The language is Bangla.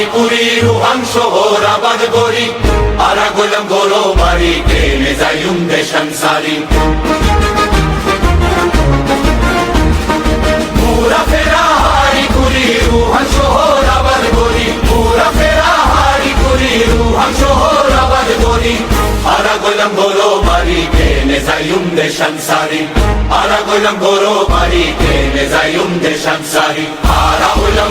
পুরি রুহান শহর আবাদ গরি আরা গোলাম গরো বাড়ি কেনে যাইম দেশান সারি পুরা ফেরা হারি পুরি রুহান শহর আবাদ গরি পুরা ফেরা হারি পুরি রুহান শহর আবাদ গরি আরা গোলাম গরো বাড়ি কেনে যাইম দেশান সারি আরা গোলাম গরো বাড়ি কেনে যাইম দেশান সারি আরা গোলাম